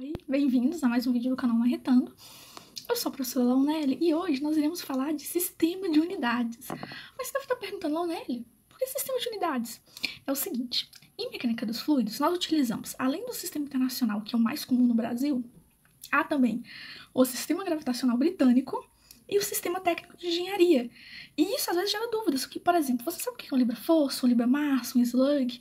Oi, bem-vindos a mais um vídeo do canal Marretando. Eu sou a professora Launelli e hoje nós iremos falar de sistema de unidades. Mas você deve estar perguntando, Launelli, por que sistema de unidades? É o seguinte, em mecânica dos fluidos nós utilizamos, além do sistema internacional, que é o mais comum no Brasil, há também o sistema gravitacional britânico e o sistema técnico de engenharia. E isso às vezes gera dúvidas, porque, por exemplo, você sabe o que é um libra-força, um libra-massa, um slug?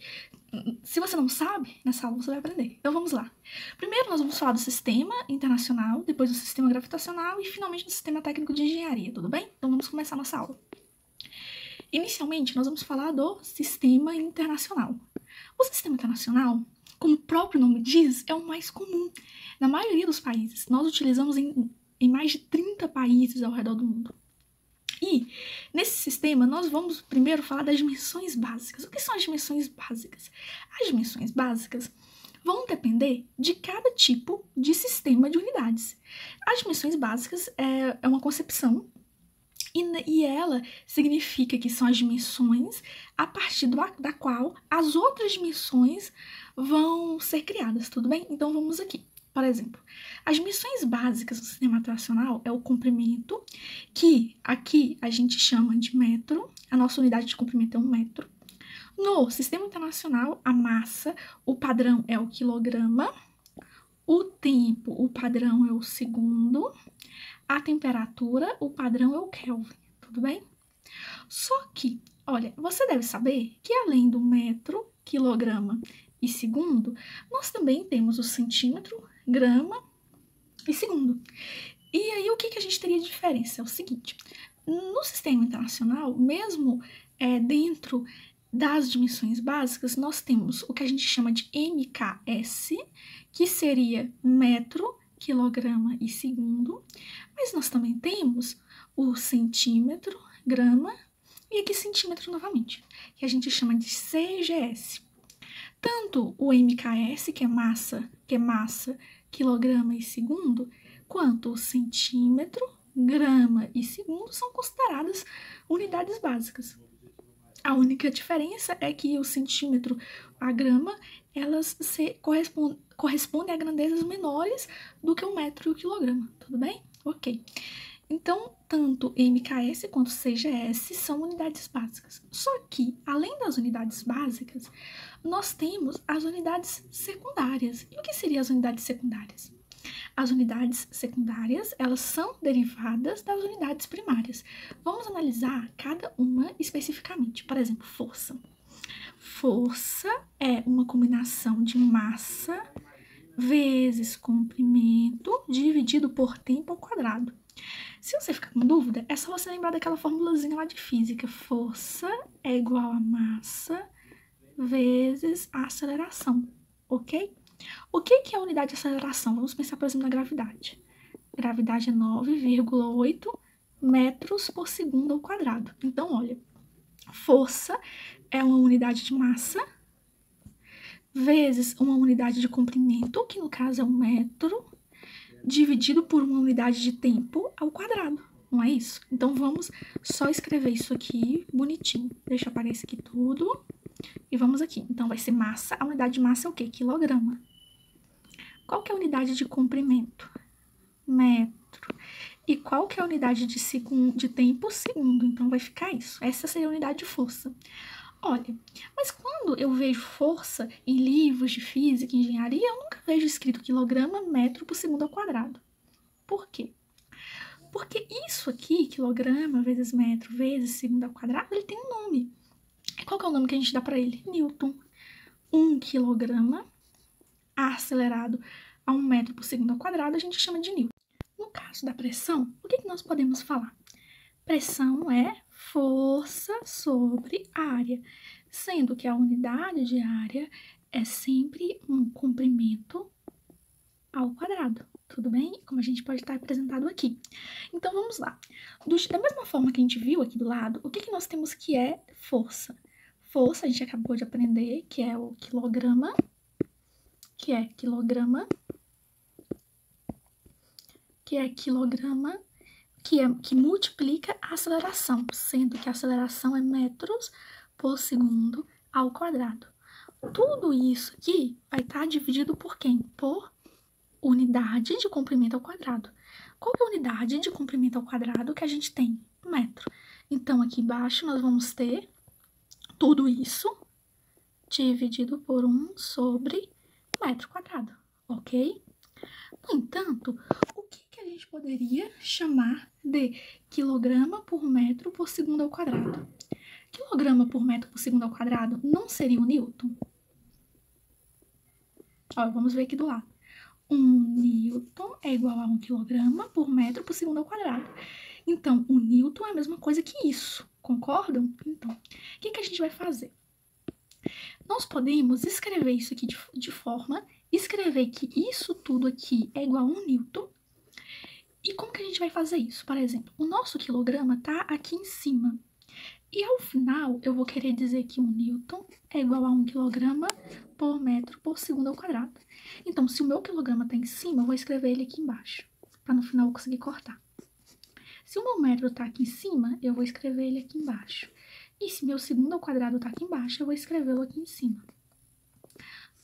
Se você não sabe, nessa aula você vai aprender. Então vamos lá. Primeiro nós vamos falar do sistema internacional, depois do sistema gravitacional e finalmente do sistema técnico de engenharia, tudo bem? Então vamos começar nossa aula. Inicialmente nós vamos falar do sistema internacional. O sistema internacional, como o próprio nome diz, é o mais comum. Na maioria dos países, nós utilizamos em mais de 30 países ao redor do mundo. E, nesse sistema, nós vamos primeiro falar das dimensões básicas. O que são as dimensões básicas? As dimensões básicas vão depender de cada tipo de sistema de unidades. As dimensões básicas é uma concepção e ela significa que são as dimensões a partir da qual as outras dimensões vão ser criadas, tudo bem? Então, vamos aqui. Por exemplo, as dimensões básicas do sistema internacional é o comprimento, que aqui a gente chama de metro, a nossa unidade de comprimento é 1 metro. No sistema internacional, a massa, o padrão é o quilograma, o tempo, o padrão é o segundo, a temperatura, o padrão é o Kelvin, tudo bem? Só que, olha, você deve saber que além do metro, quilograma e segundo, nós também temos o centímetro, grama e segundo. E aí, o que a gente teria de diferença? É o seguinte, no sistema internacional, mesmo dentro das dimensões básicas, nós temos o que a gente chama de MKS, que seria metro, quilograma e segundo, mas nós também temos o centímetro, grama e aqui centímetro novamente, que a gente chama de CGS. Tanto o MKS, que é massa, quilograma e segundo, quanto o centímetro, grama e segundo são consideradas unidades básicas. A única diferença é que o centímetro, a grama, elas correspondem a grandezas menores do que o metro e o quilograma, tudo bem? Ok. Então, tanto MKS quanto CGS são unidades básicas. Só que, além das unidades básicas, nós temos as unidades secundárias. E o que seriam as unidades secundárias? As unidades secundárias, elas são derivadas das unidades primárias. Vamos analisar cada uma especificamente. Por exemplo, força. Força é uma combinação de massa vezes comprimento dividido por tempo ao quadrado. Se você ficar com dúvida, é só você lembrar daquela formulazinha lá de física. Força é igual a massa vezes a aceleração, ok? O que é a unidade de aceleração? Vamos pensar, por exemplo, na gravidade. Gravidade é 9,8 metros por segundo ao quadrado. Então, olha, força é uma unidade de massa vezes uma unidade de comprimento, que no caso é 1 metro, dividido por uma unidade de tempo ao quadrado, não é isso? Então, vamos só escrever isso aqui bonitinho. Deixa eu apagar isso aqui tudo. E vamos aqui. Então, vai ser massa. A unidade de massa é o quê? Quilograma. Qual que é a unidade de comprimento? Metro. E qual que é a unidade de tempo? Segundo. Então, vai ficar isso. Essa seria a unidade de força. Olha, mas quando eu vejo força em livros de física e engenharia, eu nunca vejo escrito quilograma, metro por segundo ao quadrado. Por quê? Porque isso aqui, quilograma vezes metro vezes segundo ao quadrado, ele tem um nome. Qual que é o nome que a gente dá para ele? Newton. 1 quilograma acelerado a 1 metro por segundo ao quadrado, a gente chama de Newton. No caso da pressão, o que nós podemos falar? Pressão é força sobre área, sendo que a unidade de área é sempre um comprimento ao quadrado, tudo bem? Como a gente pode estar representado aqui. Então, vamos lá. Da mesma forma que a gente viu aqui do lado, o que nós temos que é força? Força, a gente acabou de aprender, que é o quilograma, que multiplica a aceleração, sendo que a aceleração é metros por segundo ao quadrado. Tudo isso aqui vai estar dividido por quem? Por unidade de comprimento ao quadrado. Qual que é a unidade de comprimento ao quadrado que a gente tem? Metro. Então, aqui embaixo nós vamos ter tudo isso dividido por 1 sobre metro quadrado, ok? No entanto, o que a gente poderia chamar de quilograma por metro por segundo ao quadrado? Quilograma por metro por segundo ao quadrado não seria o Newton? Ó, vamos ver aqui do lado. 1 Newton é igual a 1 quilograma por metro por segundo ao quadrado. Então, o Newton é a mesma coisa que isso, concordam? Então, o que a gente vai fazer? Nós podemos escrever isso aqui de forma, escrever que isso tudo aqui é igual a 1 Newton. E como que a gente vai fazer isso? Por exemplo, o nosso quilograma está aqui em cima. E ao final, eu vou querer dizer que 1 Newton é igual a 1 quilograma por metro por segundo ao quadrado. Então, se o meu quilograma está em cima, eu vou escrever ele aqui embaixo, para no final eu conseguir cortar. Se o meu metro está aqui em cima, eu vou escrever ele aqui embaixo. E se meu segundo ao quadrado está aqui embaixo, eu vou escrevê-lo aqui em cima.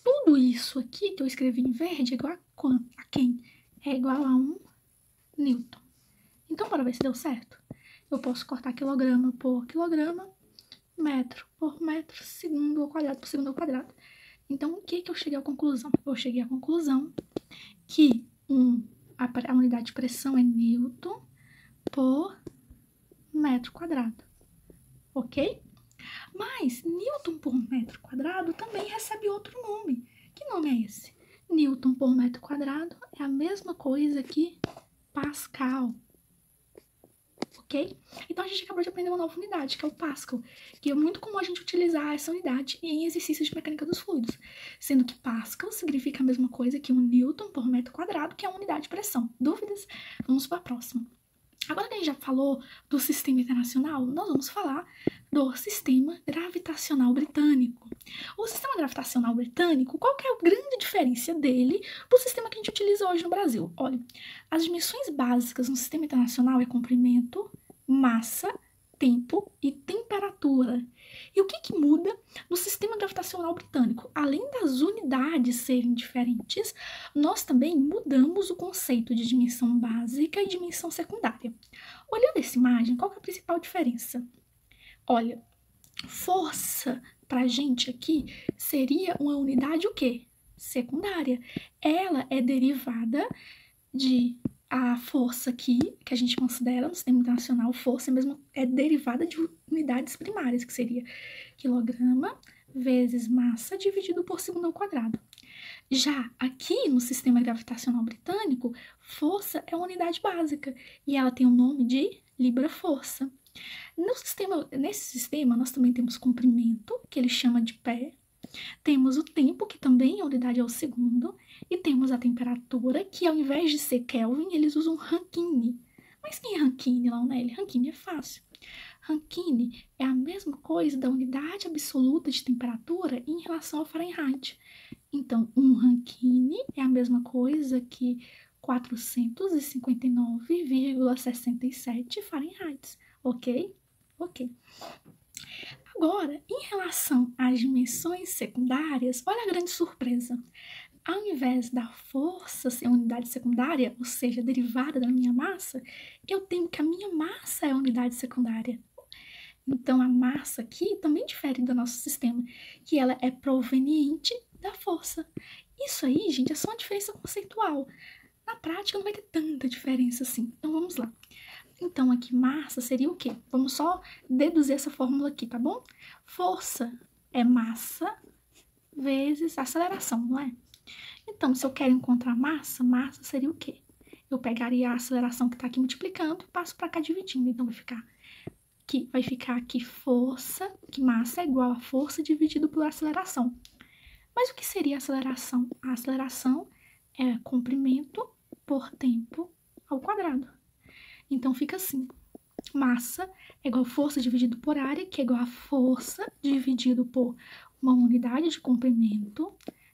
Tudo isso aqui que eu escrevi em verde é igual a quanto? A quem? É igual a 1 Newton. Então, para ver se deu certo, eu posso cortar quilograma por quilograma, metro por metro, segundo ao quadrado por segundo ao quadrado. Então, o que eu cheguei à conclusão? Eu cheguei à conclusão que a unidade de pressão é Newton por metro quadrado, ok? Mas Newton por metro quadrado também recebe outro nome. Que nome é esse? Newton por metro quadrado é a mesma coisa que Pascal, ok? Então a gente acabou de aprender uma nova unidade, que é o Pascal, que é muito comum a gente utilizar essa unidade em exercícios de mecânica dos fluidos, sendo que Pascal significa a mesma coisa que um Newton por metro quadrado, que é a unidade de pressão. Dúvidas? Vamos para a próxima. Agora que a gente já falou do sistema internacional, nós vamos falar do sistema gravitacional britânico. O sistema gravitacional britânico, qual que é a grande diferença dele para o sistema que a gente utiliza hoje no Brasil? Olha, as dimensões básicas no sistema internacional é comprimento, massa, tempo e temperatura. E o que muda no sistema gravitacional britânico? Além das unidades serem diferentes, nós também mudamos o conceito de dimensão básica e dimensão secundária. Olhando essa imagem, qual que é a principal diferença? Olha, força pra gente aqui seria uma unidade o quê? Secundária. Ela é derivada de a força aqui, que a gente considera no sistema internacional, força mesmo é derivada de unidades primárias, que seria quilograma vezes massa dividido por segundo ao quadrado. Já aqui no sistema gravitacional britânico, força é uma unidade básica e ela tem o nome de libra-força. Nesse sistema, nós também temos comprimento, que ele chama de pé, temos o tempo, que também a unidade é o segundo, e temos a temperatura, que ao invés de ser Kelvin, eles usam Rankine. Mas quem é Rankine, Launelli? Rankine é fácil. Rankine é a mesma coisa da unidade absoluta de temperatura em relação ao Fahrenheit. Então, um Rankine é a mesma coisa que 459,67 Fahrenheit, ok? Ok. Agora, em relação às dimensões secundárias, olha a grande surpresa. Ao invés da força ser uma unidade secundária, ou seja, derivada da minha massa, eu tenho que a minha massa é a unidade secundária. Então, a massa aqui também difere do nosso sistema, que ela é proveniente da força. Isso aí, gente, é só uma diferença conceitual. Na prática, não vai ter tanta diferença assim. Então, vamos lá. Então, aqui, massa seria o quê? Vamos só deduzir essa fórmula aqui, tá bom? Força é massa vezes aceleração, não é? Então, se eu quero encontrar massa, massa seria o quê? Eu pegaria a aceleração que está aqui multiplicando e passo para cá dividindo. Então, vai ficar aqui força, que massa é igual a força dividido por aceleração. Mas o que seria a aceleração? A aceleração é comprimento por tempo ao quadrado. Então, fica assim, massa é igual a força dividido por área, que é igual a força dividido por uma unidade de comprimento,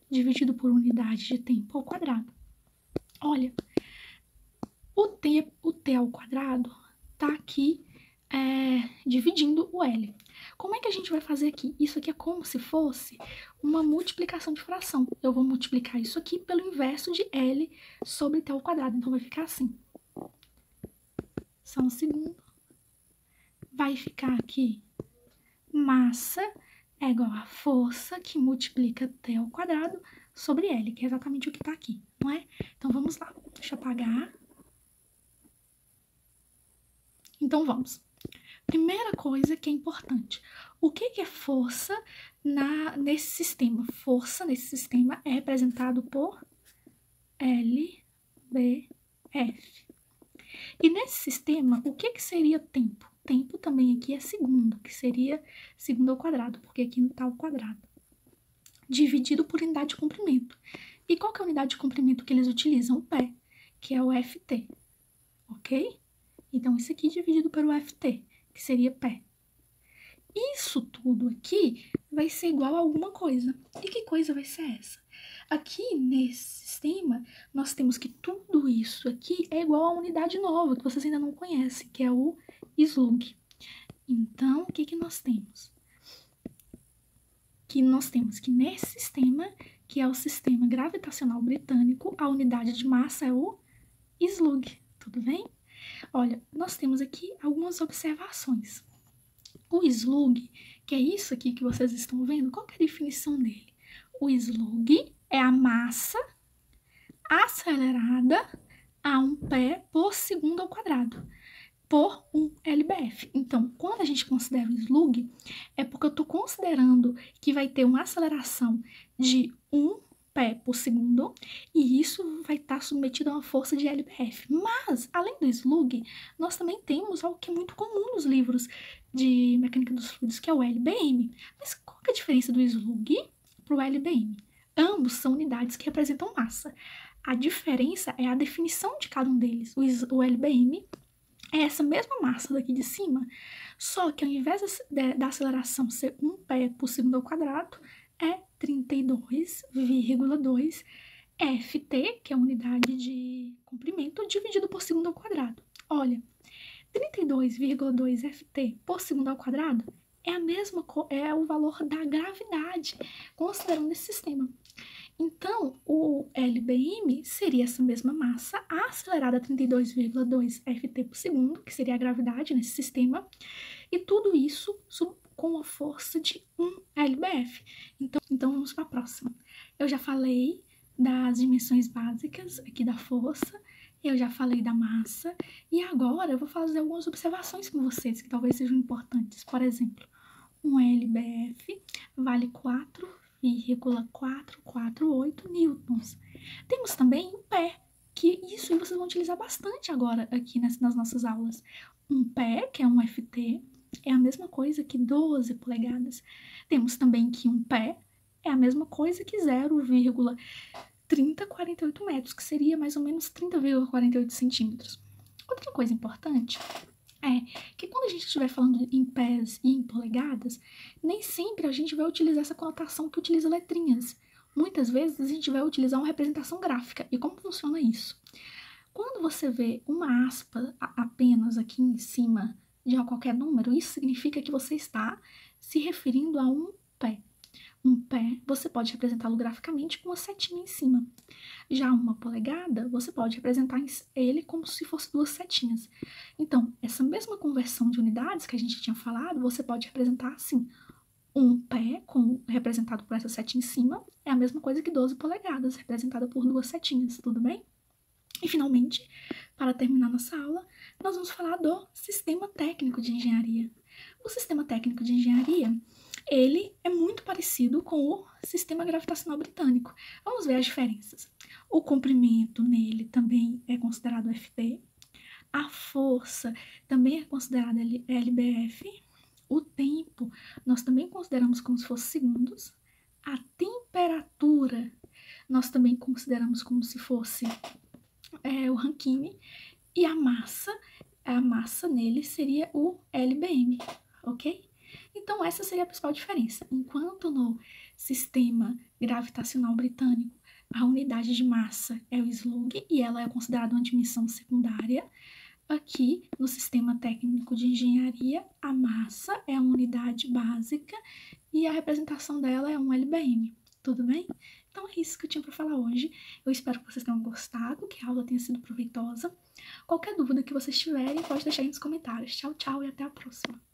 dividido por unidade de tempo ao quadrado. Olha, o T ao quadrado está aqui dividindo o L. Como é que a gente vai fazer aqui? Isso aqui é como se fosse uma multiplicação de fração. Eu vou multiplicar isso aqui pelo inverso de L sobre T ao quadrado. Então, vai ficar assim. Só um segundo. Vai ficar aqui massa é igual a força que multiplica T ao quadrado sobre L, que é exatamente o que está aqui, não é? Então, vamos lá. Deixa eu apagar. Então, vamos. Primeira coisa que é importante. O que é força nesse sistema? Força nesse sistema é representado por LBF. E nesse sistema, o que seria tempo? Tempo também aqui é segundo, que seria segundo ao quadrado, porque aqui não está ao quadrado. Dividido por unidade de comprimento. E qual que é a unidade de comprimento que eles utilizam? O pé, que é o FT, ok? Então, isso aqui dividido pelo FT, que seria pé. Isso tudo aqui vai ser igual a alguma coisa. E que coisa vai ser essa? Aqui nesse sistema, nós temos que tudo isso aqui é igual a uma unidade nova, que vocês ainda não conhecem, que é o slug. Então, o que nós temos? Nós temos que nesse sistema, que é o sistema gravitacional britânico, a unidade de massa é o slug, tudo bem? Olha, nós temos aqui algumas observações. O slug, que é isso aqui que vocês estão vendo, qual que é a definição dele? O slug é a massa acelerada a 1 pé por segundo ao quadrado, por um LBF. Então, quando a gente considera o slug, é porque eu estou considerando que vai ter uma aceleração de 1 pé por segundo, e isso vai estar submetido a uma força de LBF. Mas, além do slug, nós também temos algo que é muito comum nos livros de mecânica dos fluidos, que é o LBM. Mas qual que é a diferença do slug para o LBM? Ambos são unidades que representam massa. A diferença é a definição de cada um deles. O LBM é essa mesma massa daqui de cima, só que ao invés da aceleração ser 1 pé por segundo ao quadrado, é 32,2 FT, que é a unidade de comprimento, dividido por segundo ao quadrado. Olha, 32,2 FT por segundo ao quadrado é o valor da gravidade, considerando esse sistema. Então, o LBM seria essa mesma massa acelerada a 32,2 FT por segundo, que seria a gravidade nesse sistema, e tudo isso com a força de 1 LBF. Então vamos para a próxima. Eu já falei das dimensões básicas aqui da força, eu já falei da massa, e agora eu vou fazer algumas observações com vocês que talvez sejam importantes. Por exemplo, um LBF vale 4,448 newtons. Temos também um pé, que isso vocês vão utilizar bastante agora aqui nas nossas aulas. Um pé, que é um FT, é a mesma coisa que 12 polegadas. Temos também que um pé é a mesma coisa que 0,3048 metros, que seria mais ou menos 30,48 centímetros. Outra coisa importante é que quando a gente estiver falando em pés e em polegadas, nem sempre a gente vai utilizar essa conotação que utiliza letrinhas. Muitas vezes a gente vai utilizar uma representação gráfica. E como funciona isso? Quando você vê uma aspa apenas aqui em cima de qualquer número, isso significa que você está se referindo a um pé. Um pé, você pode representá-lo graficamente com uma setinha em cima. Já uma polegada, você pode representar ele como se fosse 2 setinhas. Então, essa mesma conversão de unidades que a gente tinha falado, você pode representar assim. Um pé, representado por essa setinha em cima, é a mesma coisa que 12 polegadas, representada por 2 setinhas, tudo bem? E, finalmente, para terminar nossa aula, nós vamos falar do sistema técnico de engenharia. O sistema técnico de engenharia, ele é muito parecido com o sistema gravitacional britânico. Vamos ver as diferenças. O comprimento nele também é considerado FT. A força também é considerada LBF. O tempo nós também consideramos como se fosse segundos. A temperatura nós também consideramos como se fosse o Rankine. E a massa nele seria o LBM, ok? Então, essa seria a principal diferença. Enquanto no sistema gravitacional britânico, a unidade de massa é o slug e ela é considerada uma dimensão secundária, Aqui no sistema técnico de engenharia, a massa é a unidade básica e a representação dela é um LBM. Tudo bem? Então é isso que eu tinha para falar hoje. Eu espero que vocês tenham gostado, que a aula tenha sido proveitosa. Qualquer dúvida que vocês tiverem, pode deixar aí nos comentários. Tchau, tchau e até a próxima.